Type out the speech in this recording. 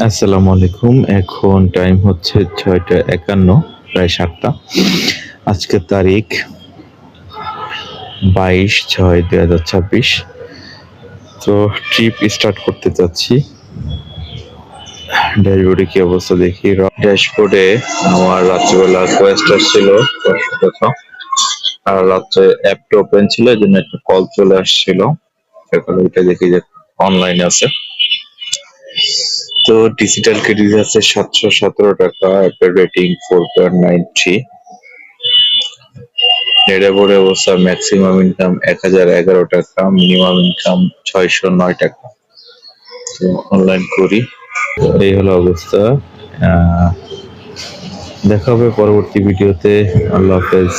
আসসালামু আলাইকুম। এখন টাইম হচ্ছে ৬টা ৫১, প্রায় ৭টা। আজকের তারিখ ২২/৬/২০২৬। তো ট্রিপ স্টার্ট করতে চাচ্ছি। ড্যাশবোর্ডে কি অবস্থা দেখি। ড্যাশবোর্ডে আমার রাত্রিবেলা কোয়েস্ট আসছিল কথা, আর রাত্রে অ্যাপটা ওপেন ছিল, এই জন্য একটা কল চলে আসছিল। এখন ওইটা দেখি যে অনলাইনে আছে। তো ডিজিটাল ক্রেডিট আছে ৭১৭ টাকা, একটা রেটিং 4.93। লেডারবোর্ডে অবস্থা ম্যাক্সিমাম ইনকাম ১,০১১ টাকা, মিনিমাম ইনকাম ৬০৯ টাকা। তো অনলাইন করি। এই হলো অবস্থা। দেখা হবে পরবর্তী ভিডিওতে। আল্লাহ হাফেজ।